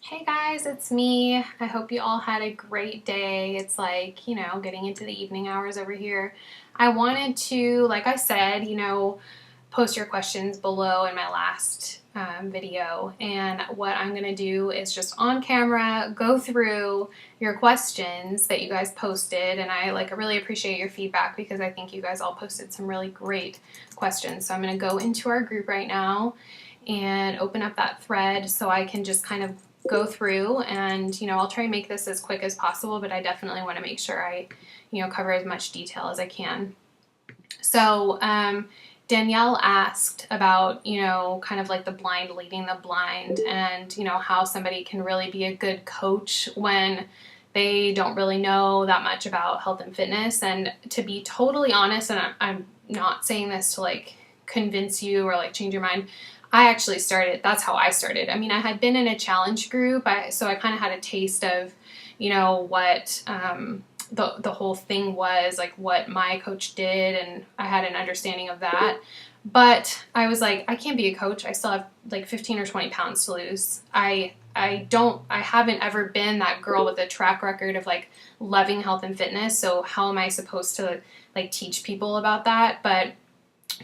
Hey guys, it's me. I hope you all had a great day. It's like, getting into the evening hours over here. I wanted to, like I said, post your questions below in my last video. And what I'm going to do is just on camera go through your questions that you guys posted. And I really appreciate your feedback because I think you guys all posted some really great questions. So I'm going to go into our group right now and open up that thread so I can just kind of go through and I'll try and make this as quick as possible, but I definitely want to make sure I cover as much detail as I can. So Danielle asked about kind of like the blind leading the blind, and how somebody can really be a good coach when they don't really know that much about health and fitness. And to be totally honest, and I'm not saying this to like convince you or like change your mind, I actually started, that's how I started. I mean, I had been in a challenge group, so I kind of had a taste of, what the whole thing was, like what my coach did, and I had an understanding of that. But I was like, I can't be a coach. I still have like 15 or 20 pounds to lose. I haven't ever been that girl with a track record of like loving health and fitness. So how am I supposed to like teach people about that? But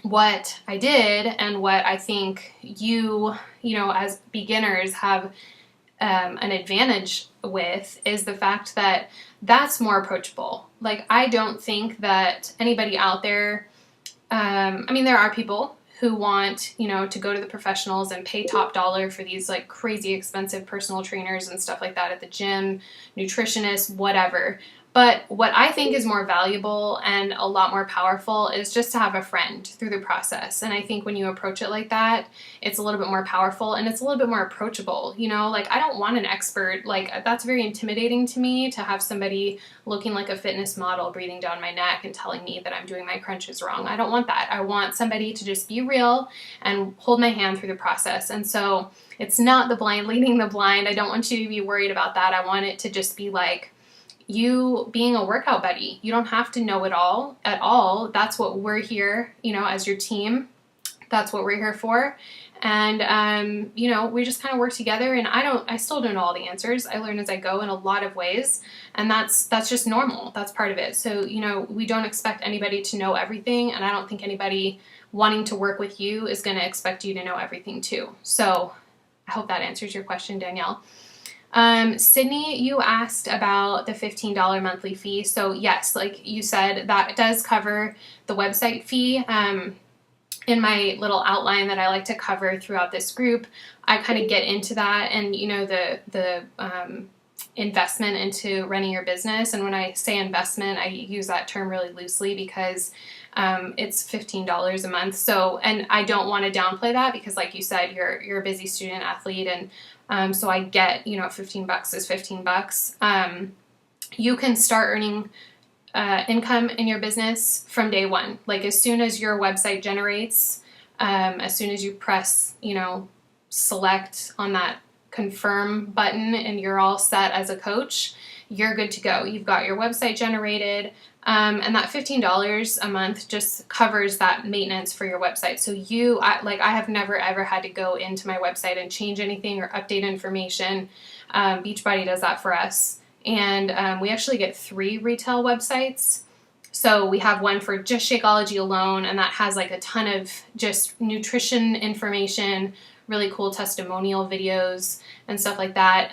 what I did, and what I think as beginners have an advantage with, is the fact that that's more approachable. Like, I don't think that anybody out there, I mean, there are people who want, to go to the professionals and pay top dollar for these like crazy expensive personal trainers and stuff like that at the gym, nutritionists, whatever. But what I think is more valuable and a lot more powerful is just to have a friend through the process. And I think when you approach it like that, it's a little bit more powerful and it's a little bit more approachable. Like, I don't want an expert. Like, that's very intimidating to me, to have somebody looking like a fitness model breathing down my neck and telling me that I'm doing my crunches wrong. I don't want that. I want somebody to just be real and hold my hand through the process. And so it's not the blind leading the blind. I don't want you to be worried about that. I want it to just be like you being a workout buddy. You don't have to know it all at all. That's what we're here, as your team. That's what we're here for. And, we just kind of work together, and I still don't know all the answers. I learn as I go in a lot of ways, and that's just normal. That's part of it. So, we don't expect anybody to know everything, and I don't think anybody wanting to work with you is going to expect you to know everything too. So I hope that answers your question, Danielle. Sydney, you asked about the $15 monthly fee. So yes, like you said, that does cover the website fee. In my little outline that I like to cover throughout this group, I kind of get into that and, the investment into running your business. And when I say investment, I use that term really loosely because it's $15 a month. So, and I don't want to downplay that because, like you said, you're a busy student athlete, and so I get, $15 is $15. You can start earning income in your business from day one. Like, as soon as your website generates, as soon as you press, select on that confirm button and you're all set as a coach, you're good to go. You've got your website generated, and that $15 a month just covers that maintenance for your website. So I have never ever had to go into my website and change anything or update information. Beachbody does that for us. And we actually get 3 retail websites. So we have one for just Shakeology alone, and that has like a ton of just nutrition information, really cool testimonial videos and stuff like that,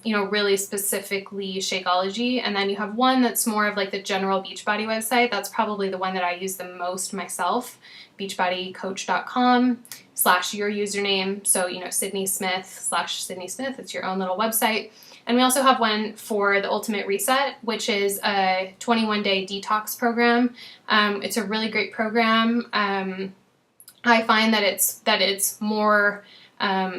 really specifically Shakeology. And then you have one that's more of like the general Beachbody website. That's probably the one that I use the most myself, beachbodycoach.com/your username. So, Sydney Smith/Sydney Smith, it's your own little website. And we also have one for the Ultimate Reset, which is a 21-day detox program. It's a really great program. I find that it's more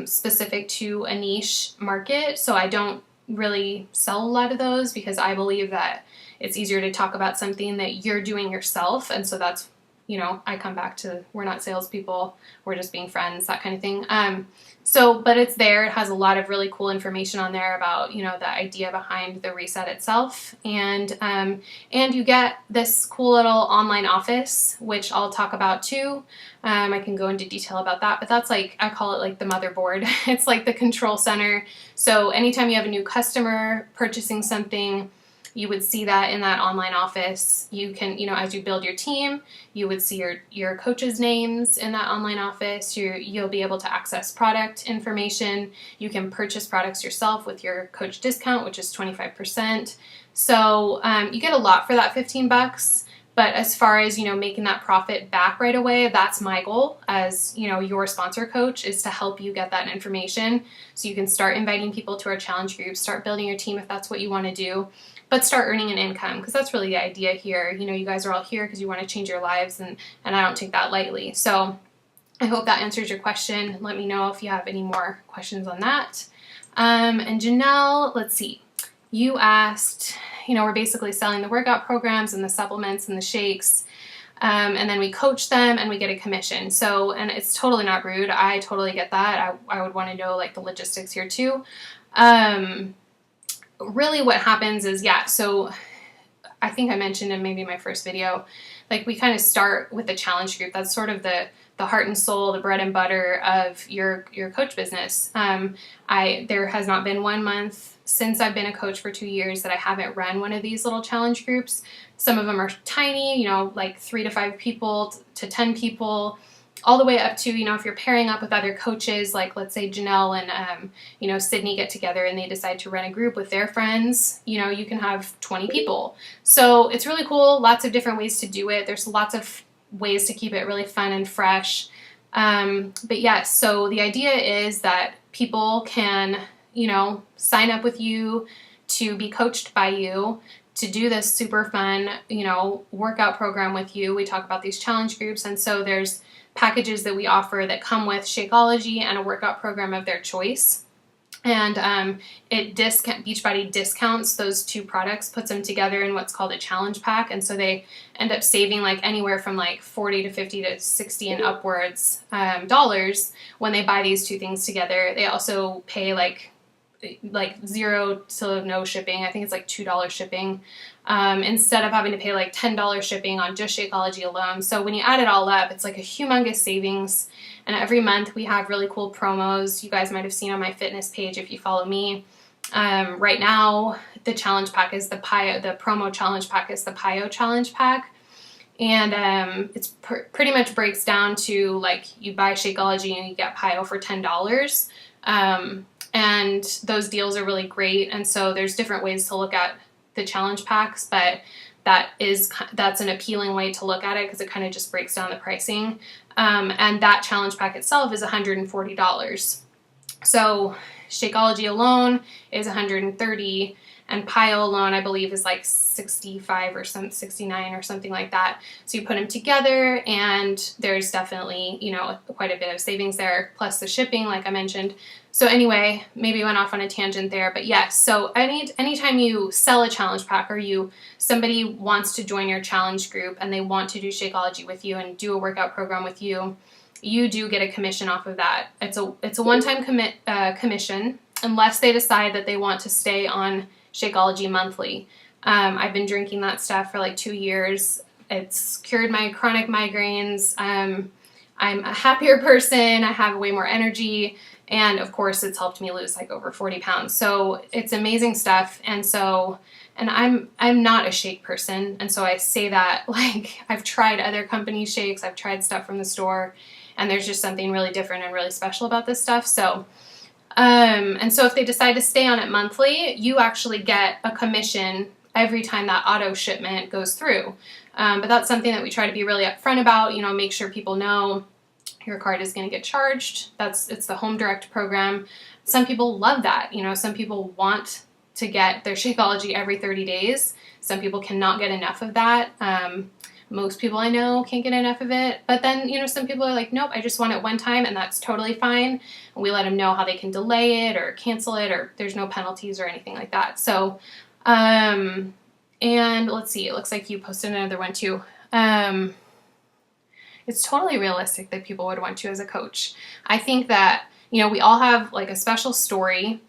specific to a niche market, so I don't really sell a lot of those because I believe that it's easier to talk about something that you're doing yourself, and so that's I come back to, we're not salespeople, we're just being friends, that kind of thing. But it's there. It has a lot of really cool information on there about, the idea behind the reset itself. And you get this cool little online office, which I'll talk about too. I can go into detail about that, but that's I call it like the motherboard. It's like the control center. So anytime you have a new customer purchasing something, you would see that in that online office. You can, as you build your team, you would see your coaches' names in that online office. You'll be able to access product information. You can purchase products yourself with your coach discount, which is 25%. So you get a lot for that $15. But as far as, making that profit back right away, that's my goal as, your sponsor coach, is to help you get that information so you can start inviting people to our challenge groups, start building your team if that's what you want to do, but start earning an income, because that's really the idea here. You guys are all here because you want to change your lives, and I don't take that lightly. So I hope that answers your question. Let me know if you have any more questions on that. And Janelle, let's see. You asked, we're basically selling the workout programs and the supplements and the shakes, and then we coach them and we get a commission. So, and it's totally not rude. I totally get that. I would want to know the logistics here too. Really what happens is, so I think I mentioned in maybe my first video, we kind of start with the challenge group. That's sort of the heart and soul, the bread and butter of your coach business. There has not been 1 month since I've been a coach for 2 years that I haven't run one of these little challenge groups. Some of them are tiny, 3 to 5 people to 10 people, all the way up to, if you're pairing up with other coaches, let's say Janelle and, Sydney get together and they decide to run a group with their friends, you can have 20 people. So it's really cool. Lots of different ways to do it. There's lots of ways to keep it really fun and fresh. But yes, so the idea is that people can, sign up with you to be coached by you, to do this super fun, workout program with you. We talk about these challenge groups. And so there's packages that we offer that come with Shakeology and a workout program of their choice. And Beachbody discounts those two products, puts them together in what's called a challenge pack. And so they end up saving anywhere from 40 to 50 to 60 and upwards dollars when they buy these two things together. They also pay zero to no shipping. I think it's $2 shipping, instead of having to pay $10 shipping on just Shakeology alone. So when you add it all up, it's a humongous savings. And every month we have really cool promos. You guys might have seen on my fitness page if you follow me. Right now, the challenge pack is the promo challenge pack is the PIO challenge pack. And it's pretty much breaks down to you buy Shakeology and you get PIO for $10. And those deals are really great. And so there's different ways to look at the challenge packs, but that's an appealing way to look at it because it kind of just breaks down the pricing. And that challenge pack itself is $140. So Shakeology alone is $130, and PIO alone, I believe, is 65 or 69 or something like that. So you put them together, and there's definitely, quite a bit of savings there, plus the shipping, like I mentioned. So anyway, maybe went off on a tangent there, but yes. So anytime you sell a challenge pack, or somebody wants to join your challenge group and they want to do Shakeology with you and do a workout program with you, you do get a commission off of that. It's a one-time commission, unless they decide that they want to stay on Shakeology monthly. I've been drinking that stuff for 2 years. It's cured my chronic migraines. I'm a happier person. I have way more energy. And of course, it's helped me lose over 40 pounds. So it's amazing stuff. And I'm not a shake person. And so I say that I've tried other company shakes. I've tried stuff from the store, and there's just something really different and really special about this stuff. So, and so if they decide to stay on it monthly, you actually get a commission every time that auto shipment goes through. But that's something that we try to be really upfront about, make sure people know your card is going to get charged. It's the Home Direct program. Some people love that. Some people want to get their Shakeology every 30 days. Some people cannot get enough of that. Most people I know can't get enough of it. But then, some people are nope, I just want it one time, and that's totally fine. And we let them know how they can delay it or cancel it, or there's no penalties or anything like that. So, and let's see, it looks like you posted another one too. it's totally realistic that people would want you as a coach. I think that, we all have like a special story.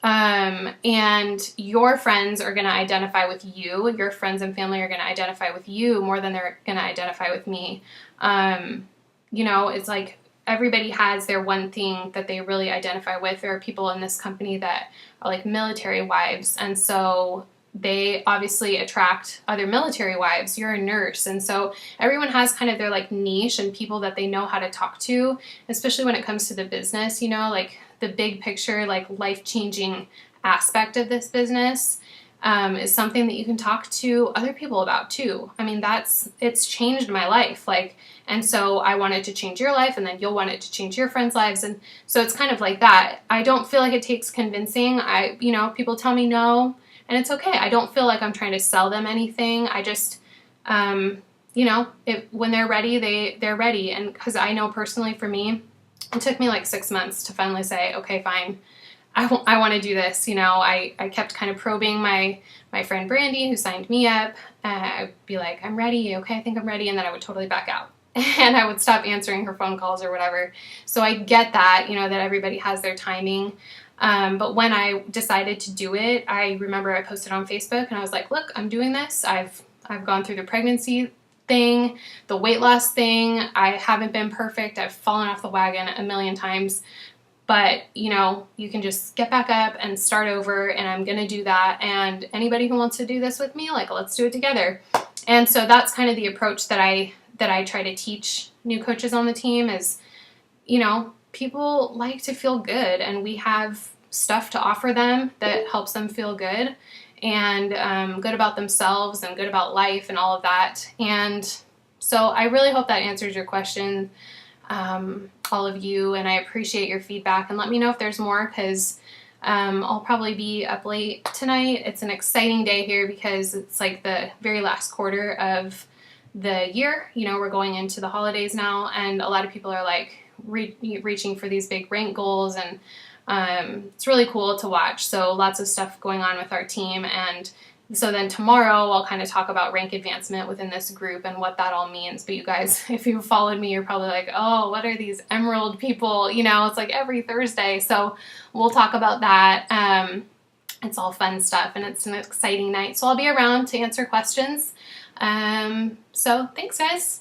And your friends are going to identify with you. Your friends and family are going to identify with you more than they're going to identify with me. It's like everybody has their one thing that they really identify with. There are people in this company that are like military wives, and so they obviously attract other military wives. You're a nurse, and so everyone has kind of their like niche and people that they know how to talk to, especially when it comes to the business, like the big picture, like life-changing aspect of this business is something that you can talk to other people about too. I mean, it's changed my life. And so I wanted to change your life, and then you'll want it to change your friends' lives. And so it's kind of like that. I don't feel like it takes convincing. People tell me no, and it's okay. I don't feel like I'm trying to sell them anything. I just, when they're ready, they're ready. And because I know personally for me, it took me like 6 months to finally say, okay, fine, I want to do this. I kept kind of probing my friend Brandy, who signed me up. I'd be like, I'm ready. Okay, I think I'm ready. And then I would totally back out. And I would stop answering her phone calls or whatever. So I get that, that everybody has their timing. But when I decided to do it, I remember I posted on Facebook and I was like, look, I'm doing this. I've gone through the pregnancy thing, the weight loss thing. I haven't been perfect. I've fallen off the wagon a million times. But, you can just get back up and start over, and I'm going to do that. And anybody who wants to do this with me, let's do it together. And so that's kind of the approach that I try to teach new coaches on the team is, people like to feel good, and we have stuff to offer them that helps them feel good and good about themselves and good about life and all of that. And so I really hope that answers your question, all of you, and I appreciate your feedback, and let me know if there's more, because I'll probably be up late tonight. It's an exciting day here because it's like the very last quarter of the year. We're going into the holidays now, and a lot of people are like reaching for these big rank goals, and it's really cool to watch. So lots of stuff going on with our team, and so then tomorrow I'll kind of talk about rank advancement within this group and what that all means. But you guys, if you followed me, you're probably like, oh, what are these emerald people? It's like every Thursday. So we'll talk about that. It's all fun stuff, and it's an exciting night. So I'll be around to answer questions. So thanks, guys.